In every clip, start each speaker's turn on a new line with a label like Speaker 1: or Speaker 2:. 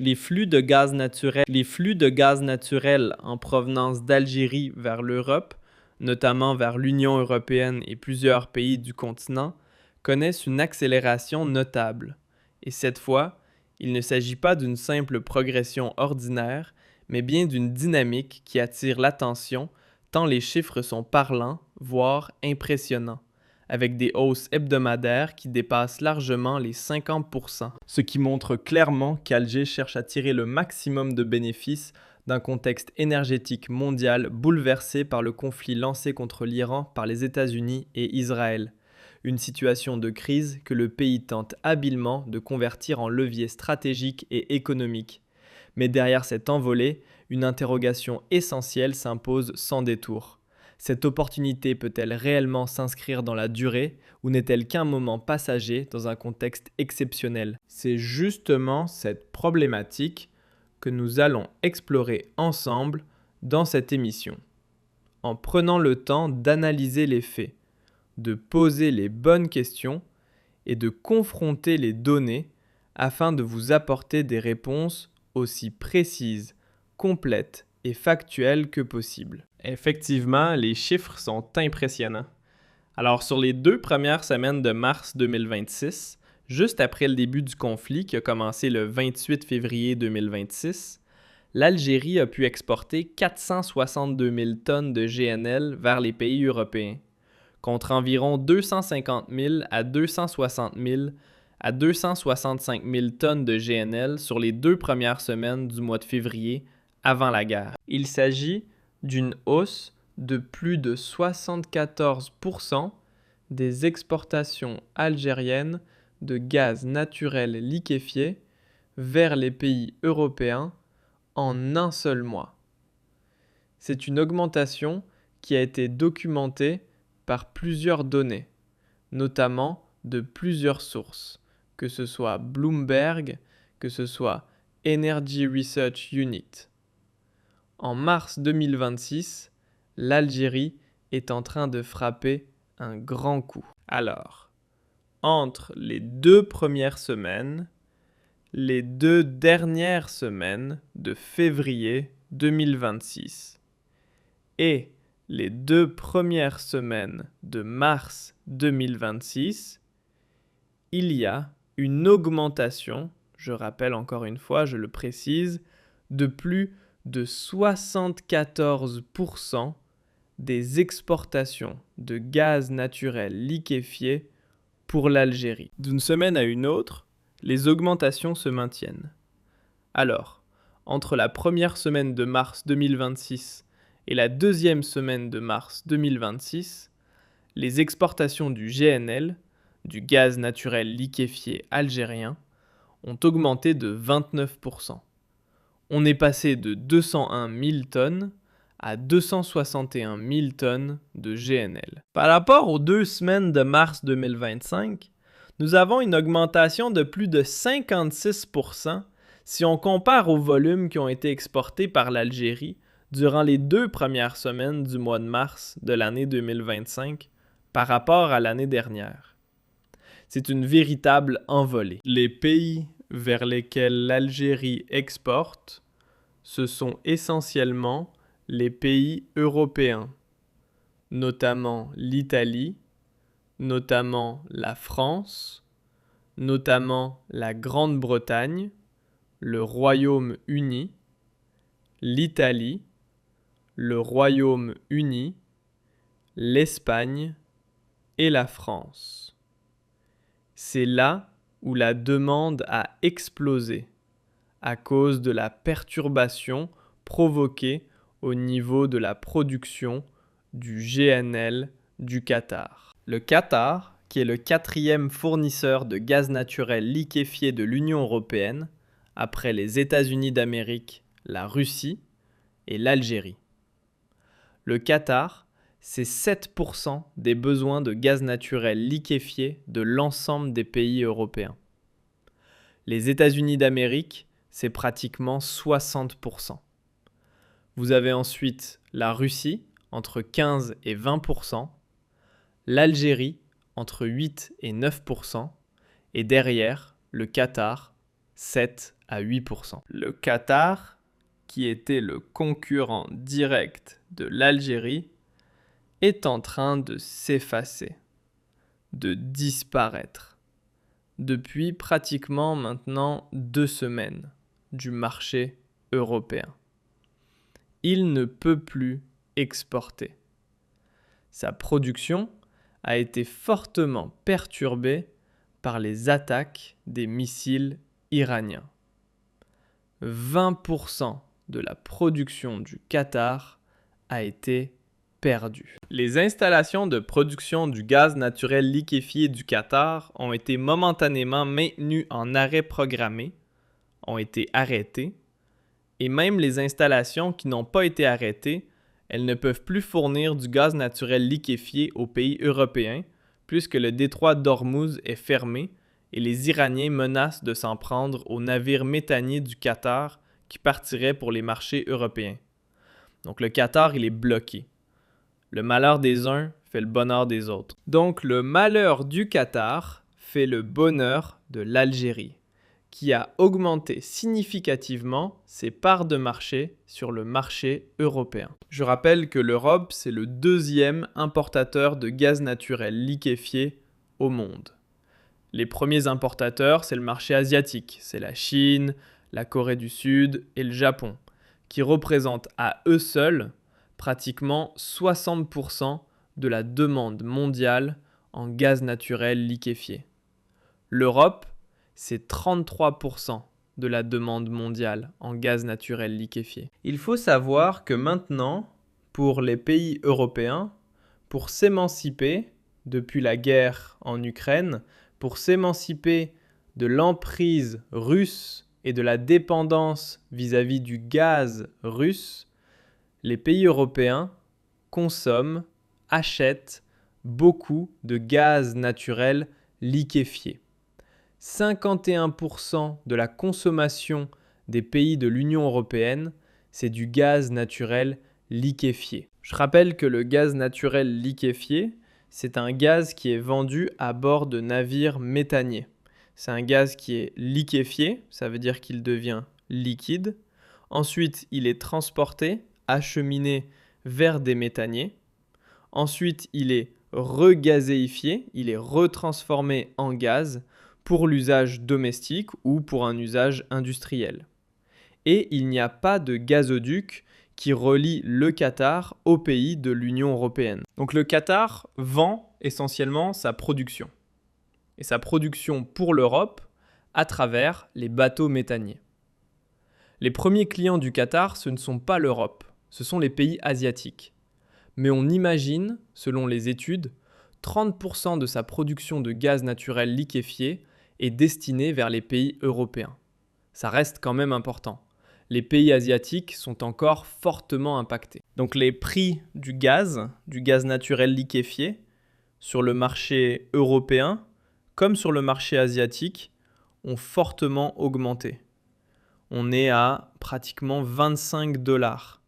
Speaker 1: Les flux de gaz naturel en provenance d'Algérie vers l'Europe, notamment vers l'Union européenne et plusieurs pays du continent, connaissent une accélération notable. Et cette fois, il ne s'agit pas d'une simple progression ordinaire, mais bien d'une dynamique qui attire l'attention tant les chiffres sont parlants, voire impressionnants, avec des hausses hebdomadaires qui dépassent largement les 50%, ce qui montre clairement qu'Alger cherche à tirer le maximum de bénéfices d'un contexte énergétique mondial bouleversé par le conflit lancé contre l'Iran par les États-Unis et Israël. Une situation de crise que le pays tente habilement de convertir en levier stratégique et économique. Mais derrière cette envolée, une interrogation essentielle s'impose sans détour. Cette opportunité peut-elle réellement s'inscrire dans la durée ou n'est-elle qu'un moment passager dans un contexte exceptionnel? C'est justement cette problématique que nous allons explorer ensemble dans cette émission. En prenant le temps d'analyser les faits, de poser les bonnes questions et de confronter les données afin de vous apporter des réponses aussi précises, complètes et factuelles que possible. Effectivement, les chiffres sont impressionnants. Alors, sur les 2 premières semaines de mars 2026, juste après le début du conflit qui a commencé le 28 février 2026, l'Algérie a pu exporter 462 000 tonnes de GNL vers les pays européens, contre environ 250 000 à 260 000 à 265 000 tonnes de GNL sur les 2 premières semaines du mois de février avant la guerre. Il s'agit d'une hausse de plus de 74% des exportations algériennes de gaz naturel liquéfié vers les pays européens en un seul mois. C'est une augmentation qui a été documentée par plusieurs données, notamment de plusieurs sources, que ce soit Bloomberg, que ce soit Energy Research Unit. En mars 2026, l'Algérie est en train de frapper un grand coup. Alors, entre les 2 premières semaines, les 2 dernières semaines de février 2026 et les 2 premières semaines de mars 2026, il y a une augmentation, je rappelle encore une fois, je le précise, de plus de 74% des exportations de gaz naturel liquéfié pour l'Algérie. D'une semaine à une autre, les augmentations se maintiennent. Alors, entre la première semaine de mars 2026 et la deuxième semaine de mars 2026, les exportations du GNL, du gaz naturel liquéfié algérien, ont augmenté de 29%. On est passé de 201 000 tonnes à 261 000 tonnes de GNL. Par rapport aux 2 semaines de mars 2025, nous avons une augmentation de plus de 56% si on compare aux volumes qui ont été exportés par l'Algérie durant les 2 premières semaines du mois de mars de l'année 2025 par rapport à l'année dernière. C'est une véritable envolée. Les pays vers lesquels l'Algérie exporte, ce sont essentiellement les pays européens, notamment l'Italie, notamment la France, notamment la Grande-Bretagne, le Royaume-Uni, l'Italie, le Royaume-Uni, l'Espagne et la France. C'est là où la demande a explosé à cause de la perturbation provoquée au niveau de la production du GNL du Qatar. Le Qatar, qui est le 4e fournisseur de gaz naturel liquéfié de l'Union européenne, après les États-Unis d'Amérique, la Russie et l'Algérie. Le Qatar, c'est 7% des besoins de gaz naturel liquéfié de l'ensemble des pays européens. Les États-Unis d'Amérique, c'est pratiquement 60%. Vous avez ensuite la Russie, entre 15 et 20%, l'Algérie, entre 8 et 9%, et derrière, le Qatar, 7 à 8%. Le Qatar, qui était le concurrent direct de l'Algérie, est en train de s'effacer, de disparaître, depuis pratiquement maintenant 2 semaines du marché européen. Il ne peut plus exporter. Sa production a été fortement perturbée par les attaques des missiles iraniens. 20% de la production du Qatar a été perdue. Les installations de production du gaz naturel liquéfié du Qatar ont été momentanément maintenues en arrêt programmé, ont été arrêtées, et même les installations qui n'ont pas été arrêtées, elles ne peuvent plus fournir du gaz naturel liquéfié aux pays européens puisque le détroit d'Ormuz est fermé et les Iraniens menacent de s'en prendre aux navires méthaniers du Qatar qui partiraient pour les marchés européens. Donc le Qatar, il est bloqué. Le malheur des uns fait le bonheur des autres. Donc le malheur du Qatar fait le bonheur de l'Algérie, qui a augmenté significativement ses parts de marché sur le marché européen. Je rappelle que l'Europe, c'est le 2e importateur de gaz naturel liquéfié au monde. Les premiers importateurs, c'est le marché asiatique, c'est la Chine, la Corée du Sud et le Japon, qui représentent à eux seuls pratiquement 60% de la demande mondiale en gaz naturel liquéfié. L'Europe, c'est 33% de la demande mondiale en gaz naturel liquéfié. Il faut savoir que maintenant, pour les pays européens, pour s'émanciper depuis la guerre en Ukraine, pour s'émanciper de l'emprise russe et de la dépendance vis-à-vis du gaz russe, les pays européens consomment, achètent beaucoup de gaz naturel liquéfié. 51% de la consommation des pays de l'Union européenne, c'est du gaz naturel liquéfié. Je rappelle que le gaz naturel liquéfié, c'est un gaz qui est vendu à bord de navires méthaniers. C'est un gaz qui est liquéfié, ça veut dire qu'il devient liquide. Ensuite, il est transporté, acheminé vers des méthaniers. Ensuite, il est regazéifié, il est retransformé en gaz pour l'usage domestique ou pour un usage industriel. Et il n'y a pas de gazoduc qui relie le Qatar aux pays de l'Union européenne. Donc le Qatar vend essentiellement sa production. Et sa production pour l'Europe à travers les bateaux méthaniers. Les premiers clients du Qatar, ce ne sont pas l'Europe, ce sont les pays asiatiques. Mais on imagine, selon les études, 30% de sa production de gaz naturel liquéfié est destinée vers les pays européens. Ça reste quand même important. Les pays asiatiques sont encore fortement impactés. Donc les prix du gaz naturel liquéfié, sur le marché européen comme sur le marché asiatique, ont fortement augmenté. On est à pratiquement 25 $,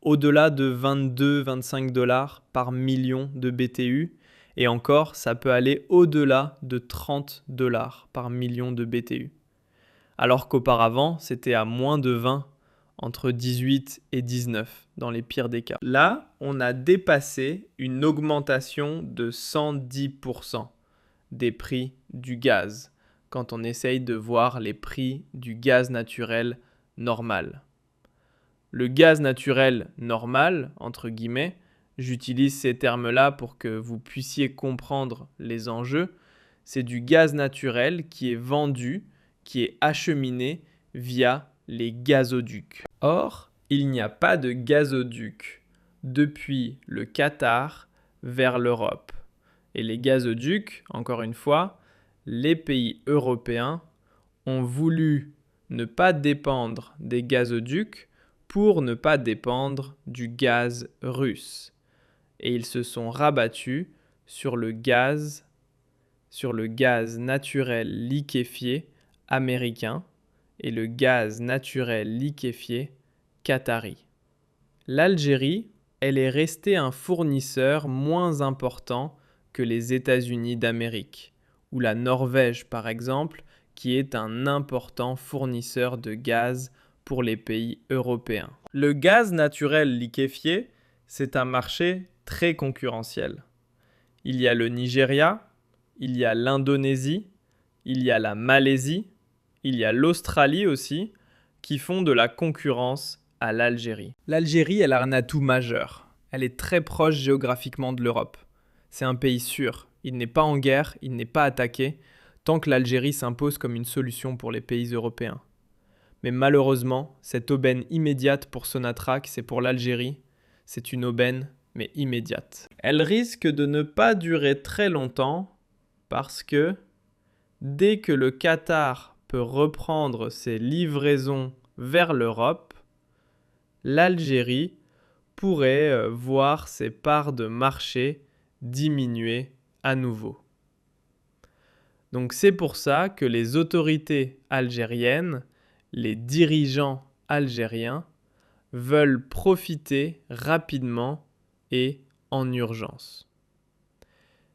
Speaker 1: au-delà de 22-25 $ par million de BTU, et encore, ça peut aller au-delà de 30 $ par million de BTU. Alors qu'auparavant, c'était à moins de 20, entre 18 et 19 dans les pires des cas. Là, on a dépassé une augmentation de 110% des prix du gaz quand on essaye de voir les prix du gaz naturel normal. Le gaz naturel normal, entre guillemets, j'utilise ces termes-là pour que vous puissiez comprendre les enjeux, c'est du gaz naturel qui est vendu, qui est acheminé via les gazoducs. Or, il n'y a pas de gazoduc depuis le Qatar vers l'Europe. Et les gazoducs, encore une fois, les pays européens ont voulu ne pas dépendre des gazoducs pour ne pas dépendre du gaz russe. Et ils se sont rabattus sur le gaz naturel liquéfié américain et le gaz naturel liquéfié qatari. L'Algérie, elle est restée un fournisseur moins important que les États-Unis d'Amérique, ou la Norvège par exemple, qui est un important fournisseur de gaz pour les pays européens. Le gaz naturel liquéfié, c'est un marché très concurrentiel. Il y a le Nigeria, il y a l'Indonésie, il y a la Malaisie, il y a l'Australie aussi, qui font de la concurrence à l'Algérie. L'Algérie, elle a un atout majeur. Elle est très proche géographiquement de l'Europe. C'est un pays sûr. Il n'est pas en guerre, il n'est pas attaqué, tant que l'Algérie s'impose comme une solution pour les pays européens. Mais malheureusement, cette aubaine immédiate pour Sonatrach, c'est pour l'Algérie. C'est une aubaine, mais immédiate. Elle risque de ne pas durer très longtemps parce que dès que le Qatar peut reprendre ses livraisons vers l'Europe, l'Algérie pourrait voir ses parts de marché diminuer à nouveau. Donc c'est pour ça que les autorités algériennes, les dirigeants algériens, veulent profiter rapidement et en urgence.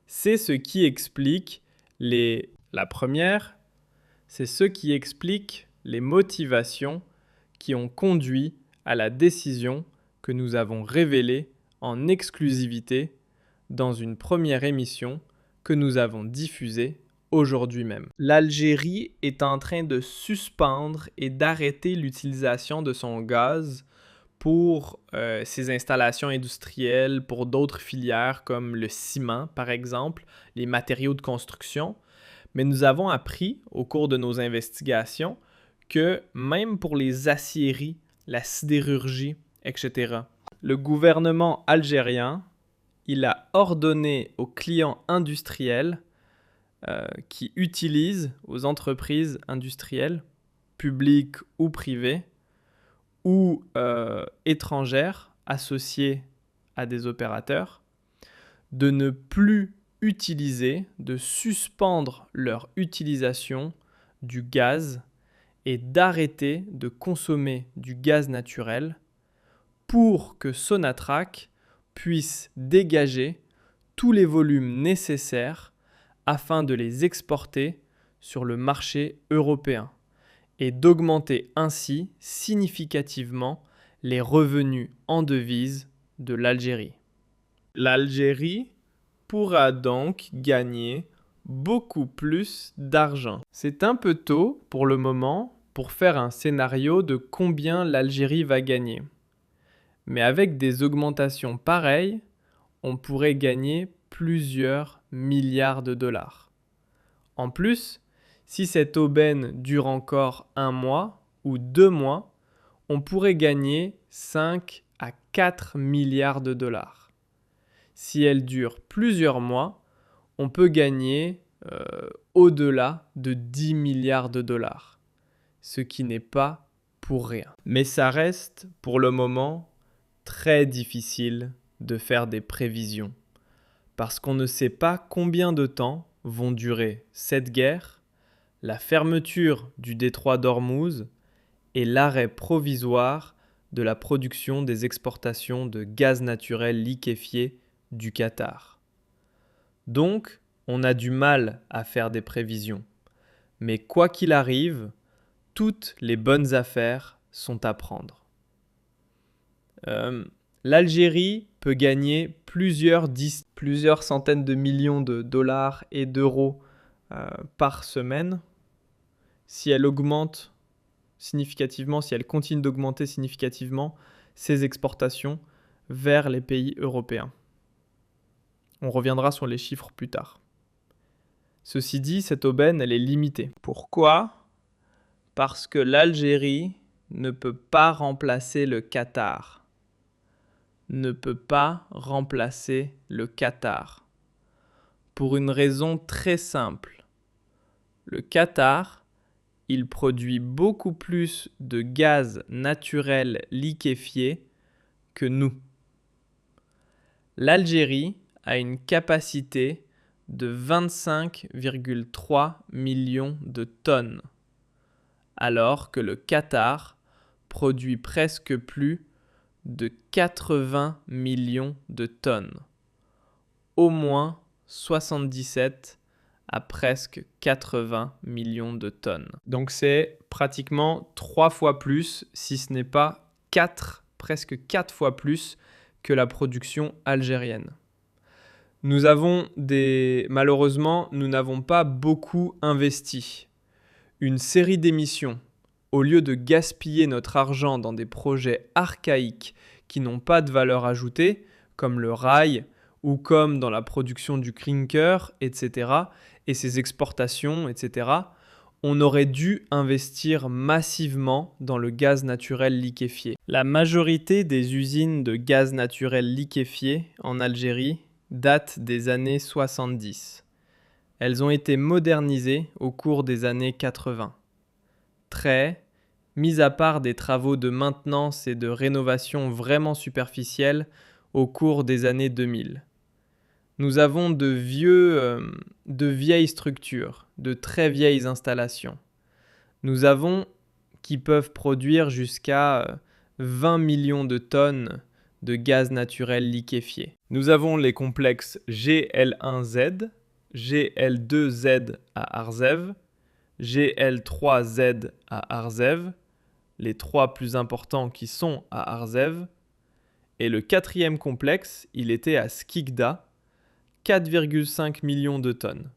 Speaker 1: C'est ce qui explique la première, c'est ce qui explique les motivations qui ont conduit à la décision que nous avons révélée en exclusivité dans une première émission que nous avons diffusée aujourd'hui même. L'Algérie est en train de suspendre et d'arrêter l'utilisation de son gaz pour ses installations industrielles, pour d'autres filières comme le ciment par exemple, les matériaux de construction. Mais nous avons appris au cours de nos investigations que même pour les aciéries, la sidérurgie, etc., le gouvernement algérien, il a ordonné aux clients industriels qui utilisent, aux entreprises industrielles, publiques ou privées, ou étrangères associées à des opérateurs, de ne plus utiliser, de suspendre leur utilisation du gaz et d'arrêter de consommer du gaz naturel pour que Sonatrach puisse dégager tous les volumes nécessaires afin de les exporter sur le marché européen et d'augmenter ainsi significativement les revenus en devises de l'Algérie. L'Algérie pourra donc gagner beaucoup plus d'argent. C'est un peu tôt pour le moment pour faire un scénario de combien l'Algérie va gagner. Mais avec des augmentations pareilles, on pourrait gagner plusieurs milliards de dollars. En plus, si cette aubaine dure encore 1 mois ou 2 mois, on pourrait gagner 5 à 4 milliards de dollars. Si elle dure plusieurs mois, on peut gagner au-delà de 10 milliards de dollars, ce qui n'est pas pour rien. Mais ça reste, pour le moment, très difficile de faire des prévisions, parce qu'on ne sait pas combien de temps vont durer cette guerre, la fermeture du détroit d'Ormuz et l'arrêt provisoire de la production des exportations de gaz naturel liquéfié du Qatar. Donc, on a du mal à faire des prévisions. Mais quoi qu'il arrive, toutes les bonnes affaires sont à prendre. L'Algérie peut gagner plusieurs centaines de millions de dollars et d'euros par semaine si elle augmente significativement, si elle continue d'augmenter significativement ses exportations vers les pays européens. On reviendra sur les chiffres plus tard. Ceci dit, cette aubaine, elle est limitée. Pourquoi ? Parce que l'Algérie ne peut pas remplacer le Qatar. Ne peut pas remplacer le Qatar. Pour une raison très simple. Le Qatar, il produit beaucoup plus de gaz naturel liquéfié que nous. L'Algérie a une capacité de 25,3 millions de tonnes, alors que le Qatar produit presque plus de 80 millions de tonnes, au moins 77 à presque 80 millions de tonnes. Donc c'est pratiquement 3 fois plus, si ce n'est pas 4, presque 4 fois plus que la production algérienne. Malheureusement, nous n'avons pas beaucoup investi. Une série d'émissions, au lieu de gaspiller notre argent dans des projets archaïques qui n'ont pas de valeur ajoutée, comme le rail ou comme dans la production du clinker, etc., et ses exportations, etc., on aurait dû investir massivement dans le gaz naturel liquéfié. La majorité des usines de gaz naturel liquéfié en Algérie datent des années 70. Elles ont été modernisées au cours des années 80. Mis à part des travaux de maintenance et de rénovation vraiment superficiels au cours des années 2000. Nous avons de vieilles structures, de très vieilles installations. Nous avons qui peuvent produire jusqu'à 20 millions de tonnes de gaz naturel liquéfié. Nous avons les complexes GL1Z, GL2Z à Arzev, GL3Z à Arzev, les 3 plus importants qui sont à Arzev, et le 4e complexe, il était à Skikda, 4,5 millions de tonnes.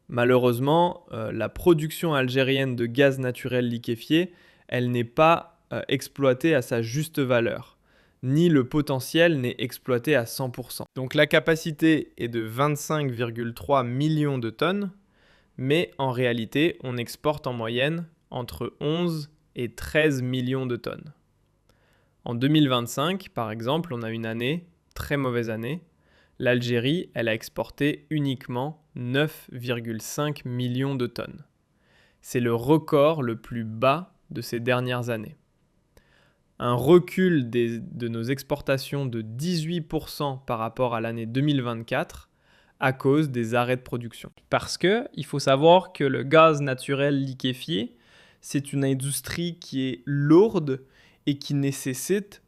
Speaker 1: Malheureusement, la production algérienne de gaz naturel liquéfié, elle n'est pas exploitée à sa juste valeur, ni le potentiel n'est exploité à 100%. Donc la capacité est de 25,3 millions de tonnes, mais en réalité, on exporte en moyenne entre 11 et 13 millions de tonnes. En 2025, par exemple, on a une année, très mauvaise année, l'Algérie, elle a exporté uniquement 9,5 millions de tonnes. C'est le record le plus bas de ces dernières années. Un recul de nos exportations de 18% par rapport à l'année 2024 à cause des arrêts de production. Parce que il faut savoir que le gaz naturel liquéfié, c'est une industrie qui est lourde et qui nécessite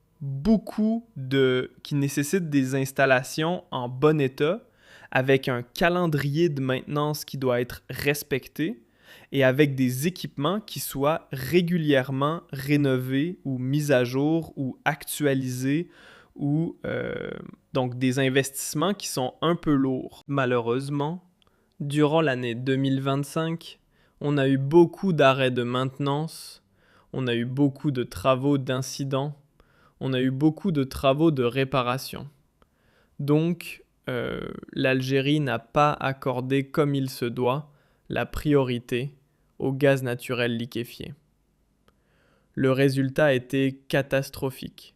Speaker 1: des installations en bon état, avec un calendrier de maintenance qui doit être respecté et avec des équipements qui soient régulièrement rénovés ou mis à jour ou actualisés ou donc des investissements qui sont un peu lourds. Malheureusement, durant l'année 2025, on a eu beaucoup d'arrêts de maintenance, on a eu beaucoup de travaux d'incidents, on a eu beaucoup de travaux de réparation. Donc, l'Algérie n'a pas accordé comme il se doit la priorité au gaz naturel liquéfié. Le résultat a été catastrophique,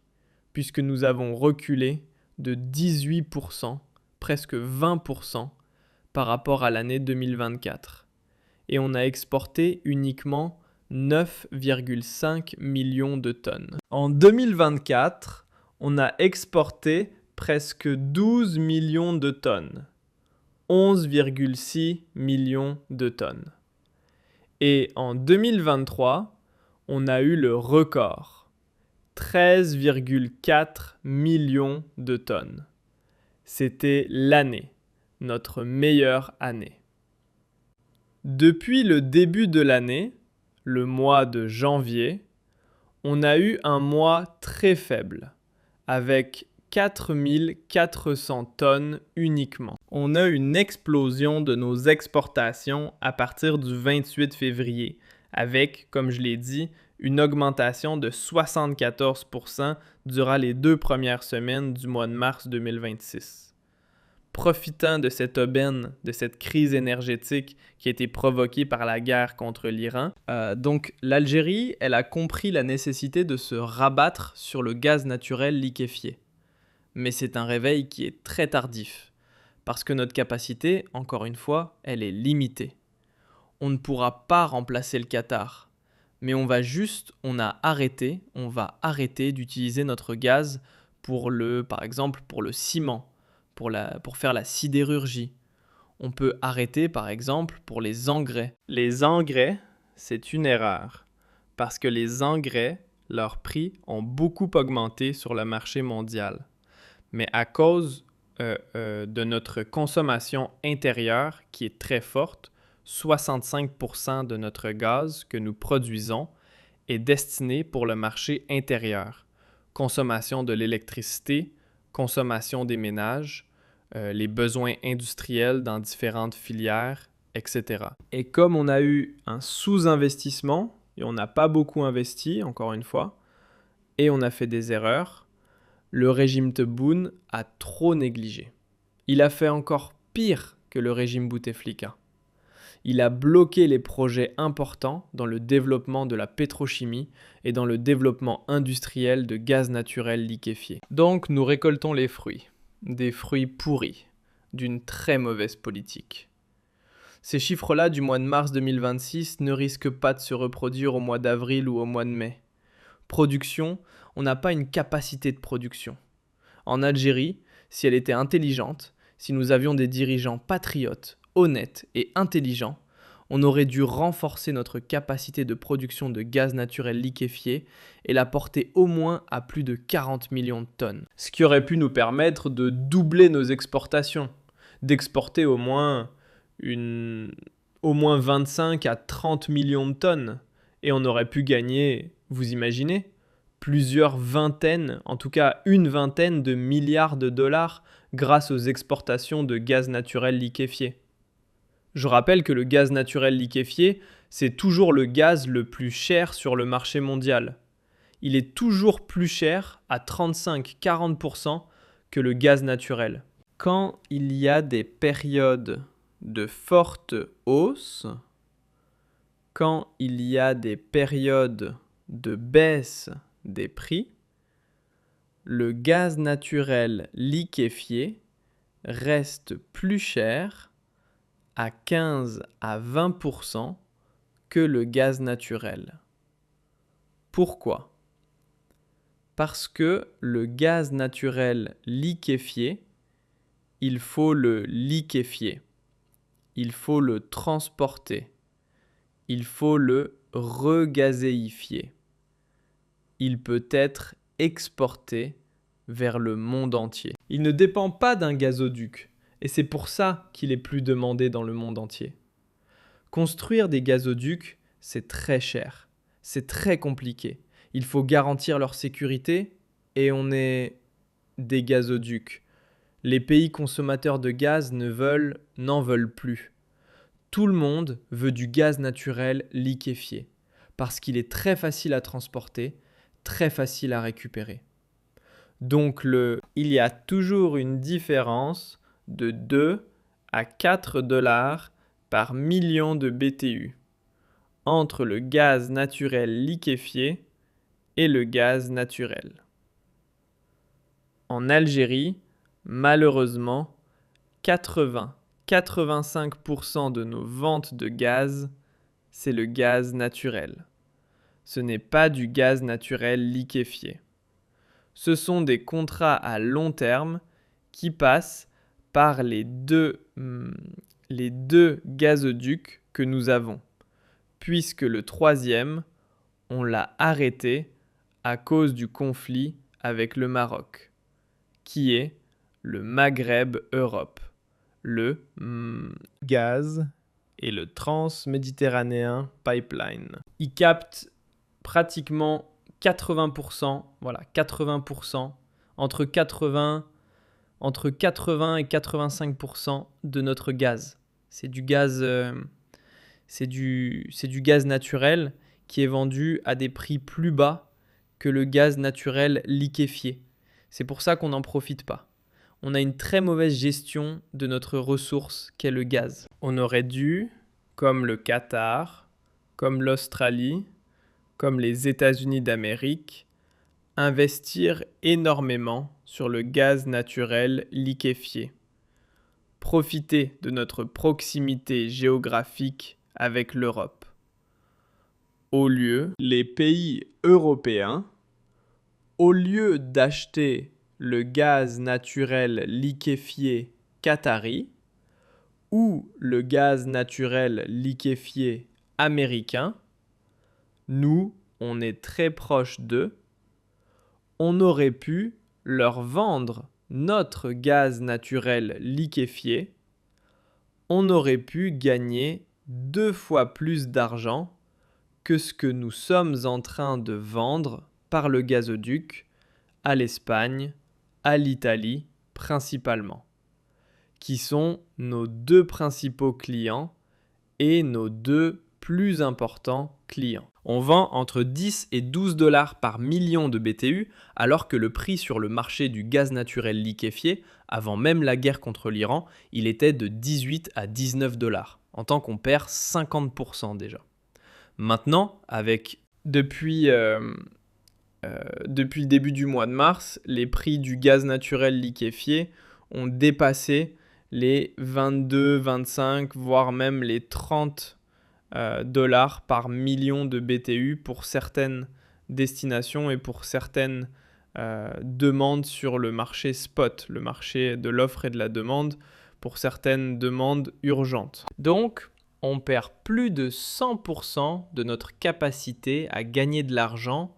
Speaker 1: puisque nous avons reculé de 18%, presque 20% par rapport à l'année 2024. Et on a exporté uniquement 9,5 millions de tonnes. En 2024, on a exporté presque 12 millions de tonnes. 11,6 millions de tonnes. Et en 2023, on a eu le record. 13,4 millions de tonnes. C'était l'année, notre meilleure année. Depuis le début de l'année, le mois de janvier, on a eu un mois très faible, avec 4400 tonnes uniquement. On a une explosion de nos exportations à partir du 28 février, avec, comme je l'ai dit, une augmentation de 74% durant les 2 premières semaines du mois de mars 2026. Profitant de cette aubaine, de cette crise énergétique qui a été provoquée par la guerre contre l'Iran. Donc l'Algérie, elle a compris la nécessité de se rabattre sur le gaz naturel liquéfié. Mais c'est un réveil qui est très tardif, parce que notre capacité, encore une fois, elle est limitée. On ne pourra pas remplacer le Qatar, mais on va arrêter d'utiliser notre gaz par exemple pour le ciment, pour faire la sidérurgie. On peut arrêter par exemple pour les engrais. Les engrais, c'est une erreur, parce que les engrais, leurs prix ont beaucoup augmenté sur le marché mondial. Mais à cause de notre consommation intérieure qui est très forte. 65% de notre gaz que nous produisons est destiné pour le marché intérieur. Consommation de l'électricité, consommation des ménages, les besoins industriels dans différentes filières, etc. Et comme on a eu un sous-investissement, et on n'a pas beaucoup investi, encore une fois, et on a fait des erreurs, le régime Tebboune a trop négligé. Il a fait encore pire que le régime Bouteflika. Il a bloqué les projets importants dans le développement de la pétrochimie et dans le développement industriel de gaz naturel liquéfié. Donc nous récoltons les fruits, des fruits pourris, d'une très mauvaise politique. Ces chiffres-là du mois de mars 2026 ne risquent pas de se reproduire au mois d'avril ou au mois de mai. Production, on n'a pas une capacité de production. En Algérie, si elle était intelligente, si nous avions des dirigeants patriotes, honnêtes et intelligents, on aurait dû renforcer notre capacité de production de gaz naturel liquéfié et la porter au moins à plus de 40 millions de tonnes. Ce qui aurait pu nous permettre de doubler nos exportations, d'exporter au moins 25 à 30 millions de tonnes. Et on aurait pu gagner, vous imaginez, plusieurs vingtaines, en tout cas une vingtaine de milliards de dollars grâce aux exportations de gaz naturel liquéfié. Je rappelle que le gaz naturel liquéfié, c'est toujours le gaz le plus cher sur le marché mondial. Il est toujours plus cher à 35-40% que le gaz naturel. Quand il y a des périodes de forte hausse, quand il y a des périodes de baisse des prix, le gaz naturel liquéfié reste plus cher à 15 à 20% que le gaz naturel. Pourquoi ? Parce que le gaz naturel liquéfié, il faut le liquéfier, il faut le transporter, il faut le regazéifier. Il peut être exporté vers le monde entier. Il ne dépend pas d'un gazoduc, et c'est pour ça qu'il est plus demandé dans le monde entier. Construire des gazoducs, c'est très cher, c'est très compliqué. Il faut garantir leur sécurité, et on est des gazoducs. Les pays consommateurs de gaz n'en veulent plus. Tout le monde veut du gaz naturel liquéfié, parce qu'il est très facile à transporter, très facile à récupérer. Donc il y a toujours une différence de 2 à 4 dollars par million de BTU entre le gaz naturel liquéfié et le gaz naturel. En Algérie, malheureusement, 80-85% de nos ventes de gaz, c'est le gaz naturel. Ce n'est pas du gaz naturel liquéfié. Ce sont des contrats à long terme qui passent par les deux gazoducs que nous avons, puisque le troisième, on l'a arrêté à cause du conflit avec le Maroc, qui est le Maghreb Europe, le gaz et le Transméditerranéen Pipeline. Il capte pratiquement 80%, entre 80 et 85% de notre gaz. C'est du gaz naturel qui est vendu à des prix plus bas que le gaz naturel liquéfié. C'est pour ça qu'on n'en profite pas. On a une très mauvaise gestion de notre ressource qu'est le gaz. On aurait dû, comme le Qatar, comme l'Australie, comme les États-Unis d'Amérique, investir énormément sur le gaz naturel liquéfié. Profiter de notre proximité géographique avec l'Europe. Au lieu, les pays européens, au lieu d'acheter le gaz naturel liquéfié qatari ou le gaz naturel liquéfié américain, nous, on est très proche d'eux, on aurait pu leur vendre notre gaz naturel liquéfié, on aurait pu gagner 2 fois plus d'argent que ce que nous sommes en train de vendre par le gazoduc à l'Espagne, à l'Italie principalement, qui sont nos 2 principaux clients et nos 2 plus importants clients. On vend entre 10 et 12 dollars par million de BTU, alors que le prix sur le marché du gaz naturel liquéfié, avant même la guerre contre l'Iran, il était de 18 à 19 dollars, en tant qu'on perd 50% déjà. Maintenant, depuis le début du mois de mars, les prix du gaz naturel liquéfié ont dépassé les 22, 25, voire même les 30 dollars par million de BTU pour certaines destinations et pour certaines demandes sur le marché spot, le marché de l'offre et de la demande, pour certaines demandes urgentes. Donc, on perd plus de 100% de notre capacité à gagner de l'argent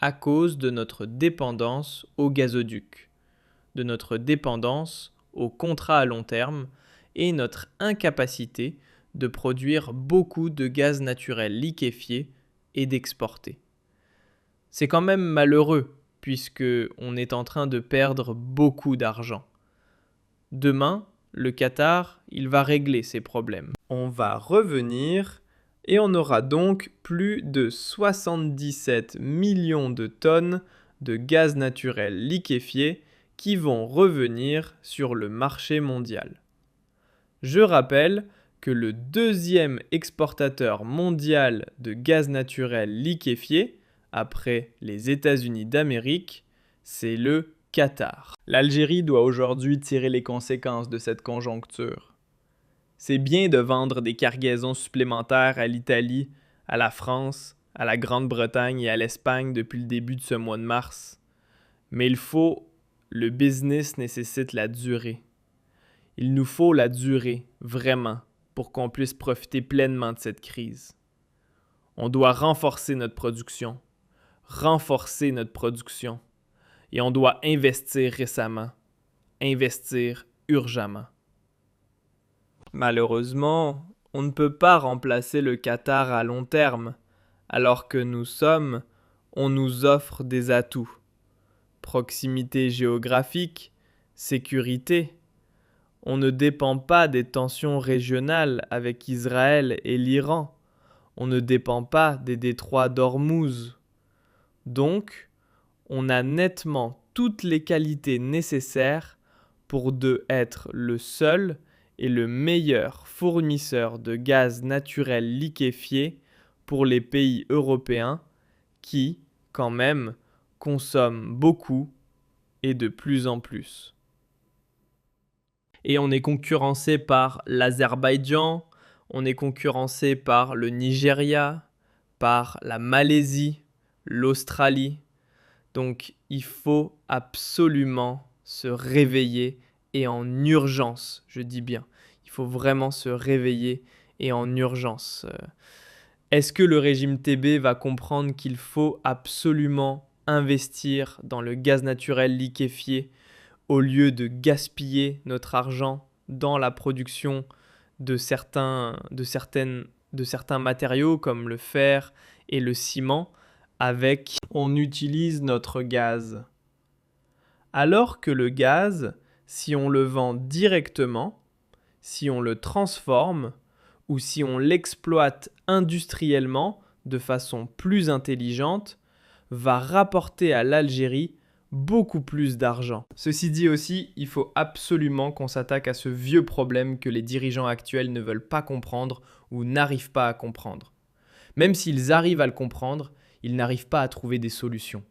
Speaker 1: à cause de notre dépendance au gazoduc, de notre dépendance aux contrats à long terme et notre incapacité de produire beaucoup de gaz naturel liquéfié et d'exporter. C'est quand même malheureux puisque on est en train de perdre beaucoup d'argent. Demain, le Qatar, il va régler ces problèmes. On va revenir et on aura donc plus de 77 millions de tonnes de gaz naturel liquéfié qui vont revenir sur le marché mondial. Je rappelle que le deuxième exportateur mondial de gaz naturel liquéfié, après les États-Unis d'Amérique, c'est le Qatar. L'Algérie doit aujourd'hui tirer les conséquences de cette conjoncture. C'est bien de vendre des cargaisons supplémentaires à l'Italie, à la France, à la Grande-Bretagne et à l'Espagne depuis le début de ce mois de mars. Mais le business nécessite la durée. Il nous faut la durée, vraiment, pour qu'on puisse profiter pleinement de cette crise. On doit renforcer notre production, et on doit investir récemment, investir urgemment. Malheureusement, on ne peut pas remplacer le Qatar à long terme, alors que on nous offre des atouts. Proximité géographique, sécurité. On ne dépend pas des tensions régionales avec Israël et l'Iran. On ne dépend pas des détroits d'Ormuz. Donc, on a nettement toutes les qualités nécessaires pour être le seul et le meilleur fournisseur de gaz naturel liquéfié pour les pays européens qui, quand même, consomment beaucoup et de plus en plus. Et on est concurrencé par l'Azerbaïdjan, on est concurrencé par le Nigeria, par la Malaisie, l'Australie. Donc il faut absolument se réveiller et en urgence, je dis bien. Il faut vraiment se réveiller et en urgence. Est-ce que le régime TB va comprendre qu'il faut absolument investir dans le gaz naturel liquéfié au lieu de gaspiller notre argent dans la production de certains matériaux comme le fer et le ciment, on utilise notre gaz. Alors que le gaz, si on le vend directement, si on le transforme ou si on l'exploite industriellement de façon plus intelligente, va rapporter à l'Algérie beaucoup plus d'argent. Ceci dit aussi, il faut absolument qu'on s'attaque à ce vieux problème que les dirigeants actuels ne veulent pas comprendre ou n'arrivent pas à comprendre. Même s'ils arrivent à le comprendre, ils n'arrivent pas à trouver des solutions.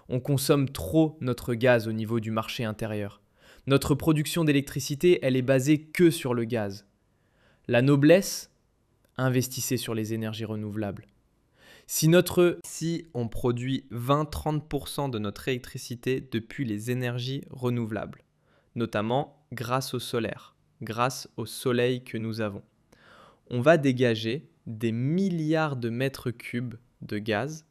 Speaker 1: On consomme trop notre gaz au niveau du marché intérieur. Notre production d'électricité, elle est basée que sur le gaz. La noblesse, investissez sur les énergies renouvelables. Si on produit 20-30% de notre électricité depuis les énergies renouvelables, notamment grâce au solaire, grâce au soleil que nous avons, on va dégager des milliards de mètres cubes de gaz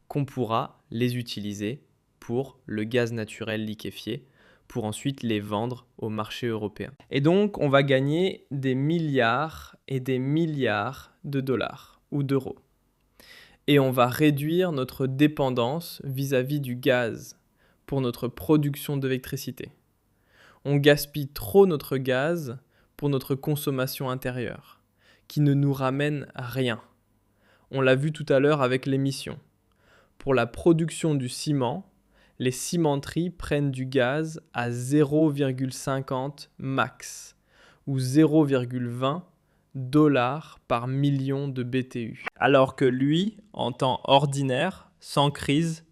Speaker 1: qu'on pourra les utiliser pour le gaz naturel liquéfié, pour ensuite les vendre au marché européen. Et donc, on va gagner des milliards et des milliards de dollars ou d'euros. Et on va réduire notre dépendance vis-à-vis du gaz pour notre production d'électricité. On gaspille trop notre gaz pour notre consommation intérieure, qui ne nous ramène rien. On l'a vu tout à l'heure avec l'émission. Pour la production du ciment, les cimenteries prennent du gaz à 0,50 max ou 0,20 dollars par million de BTU. Alors que lui, en temps ordinaire, sans crise,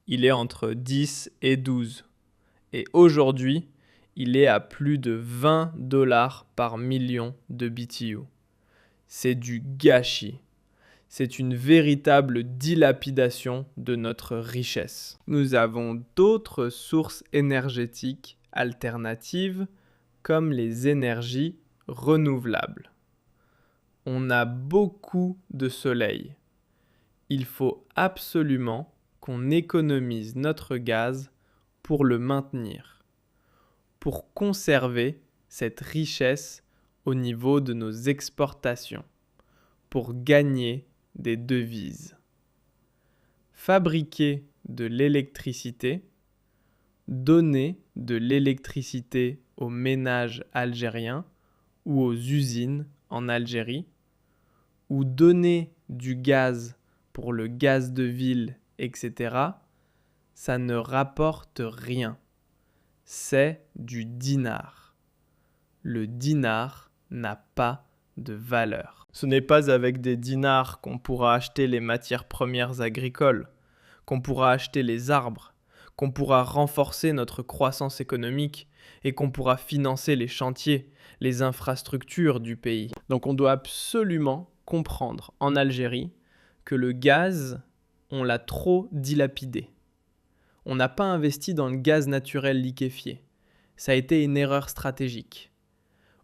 Speaker 1: il est entre 10 et 12. Et aujourd'hui, il est à plus de 20 dollars par million de BTU. C'est du gâchis. C'est une véritable dilapidation de notre richesse. Nous avons d'autres sources énergétiques alternatives comme les énergies renouvelables. On a beaucoup de soleil. Il faut absolument qu'on économise notre gaz pour le maintenir, pour conserver cette richesse au niveau de nos exportations, pour gagner des devises. Fabriquer de l'électricité, donner de l'électricité aux ménages algériens ou aux usines en Algérie, ou donner du gaz pour le gaz de ville, etc., ça ne rapporte rien. C'est du dinar. Le dinar n'a pas de valeur. Ce n'est pas avec des dinars qu'on pourra acheter les matières premières agricoles, qu'on pourra acheter les arbres, qu'on pourra renforcer notre croissance économique et qu'on pourra financer les chantiers, les infrastructures du pays. Donc on doit absolument comprendre en Algérie que le gaz, on l'a trop dilapidé. On n'a pas investi dans le gaz naturel liquéfié. Ça a été une erreur stratégique.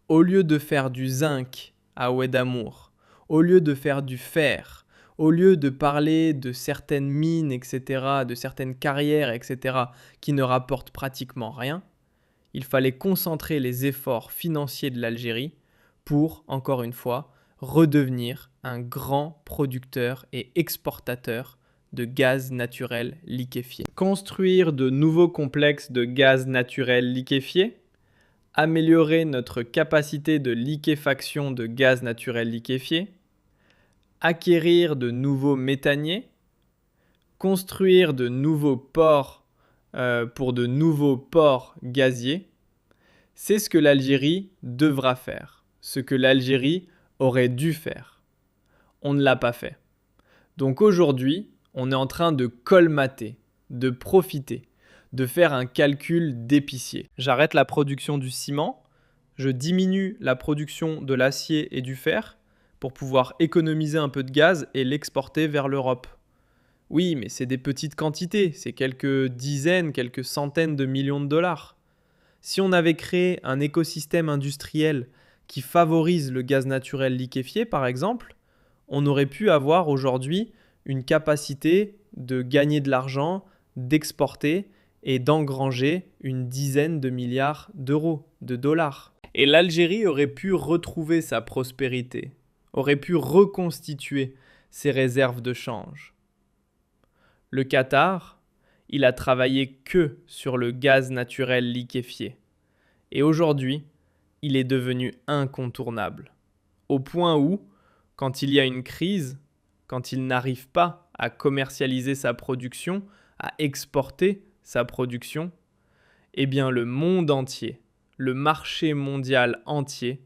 Speaker 1: Au lieu de faire du zinc à Oued-Damour, au lieu de faire du fer, au lieu de parler de certaines mines, etc., de certaines carrières, etc., qui ne rapportent pratiquement rien, il fallait concentrer les efforts financiers de l'Algérie pour, encore une fois, redevenir un grand producteur et exportateur de gaz naturel liquéfié. Construire de nouveaux complexes de gaz naturel liquéfié, améliorer notre capacité de liquéfaction de gaz naturel liquéfié, acquérir de nouveaux méthaniers, construire de nouveaux ports pour de nouveaux ports gaziers, c'est ce que l'Algérie devra faire, ce que l'Algérie aurait dû faire. On ne l'a pas fait. Donc aujourd'hui, on est en train de colmater, de profiter, de faire un calcul d'épicier. J'arrête la production du ciment, je diminue la production de l'acier et du fer pour pouvoir économiser un peu de gaz et l'exporter vers l'Europe. Oui, mais c'est des petites quantités, c'est quelques dizaines, quelques centaines de millions de dollars. Si on avait créé un écosystème industriel qui favorise le gaz naturel liquéfié, par exemple, on aurait pu avoir aujourd'hui une capacité de gagner de l'argent, d'exporter et d'engranger une dizaine de milliards d'euros, de dollars. Et l'Algérie aurait pu retrouver sa prospérité, aurait pu reconstituer ses réserves de change. Le Qatar, il a travaillé que sur le gaz naturel liquéfié. Et aujourd'hui, il est devenu incontournable. Au point où, quand il y a une crise, quand il n'arrive pas à commercialiser sa production, à exporter sa production, eh bien le monde entier, le marché mondial entier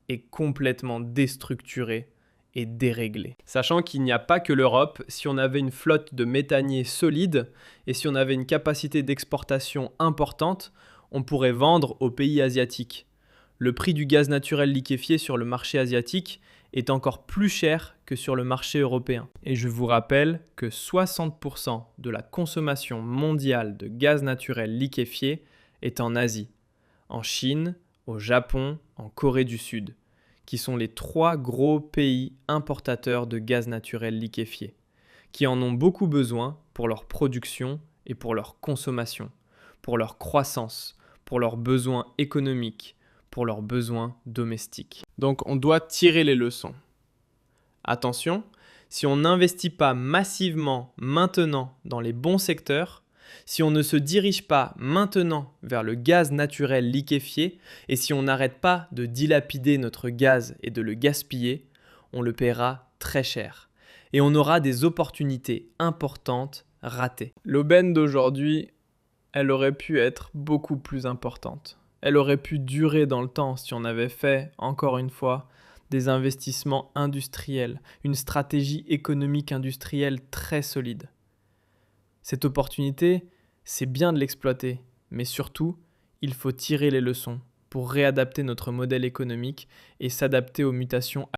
Speaker 1: est complètement déstructuré et déréglé. Sachant qu'il n'y a pas que l'Europe, si on avait une flotte de méthaniers solide et si on avait une capacité d'exportation importante, on pourrait vendre aux pays asiatiques. Le prix du gaz naturel liquéfié sur le marché asiatique est encore plus cher que sur le marché européen. Et je vous rappelle que 60% de la consommation mondiale de gaz naturel liquéfié est en Asie, en Chine, au Japon, en Corée du Sud, qui sont les 3 gros pays importateurs de gaz naturel liquéfié, qui en ont beaucoup besoin pour leur production et pour leur consommation, pour leur croissance, pour leurs besoins économiques, pour leurs besoins domestiques. Donc on doit tirer les leçons. Attention, si on n'investit pas massivement maintenant dans les bons secteurs, si on ne se dirige pas maintenant vers le gaz naturel liquéfié et si on n'arrête pas de dilapider notre gaz et de le gaspiller, on le paiera très cher. Et on aura des opportunités importantes ratées. L'aubaine d'aujourd'hui, elle aurait pu être beaucoup plus importante. Elle aurait pu durer dans le temps si on avait fait, encore une fois, des investissements industriels, une stratégie économique industrielle très solide. Cette opportunité, c'est bien de l'exploiter, mais surtout, il faut tirer les leçons pour réadapter notre modèle économique et s'adapter aux mutations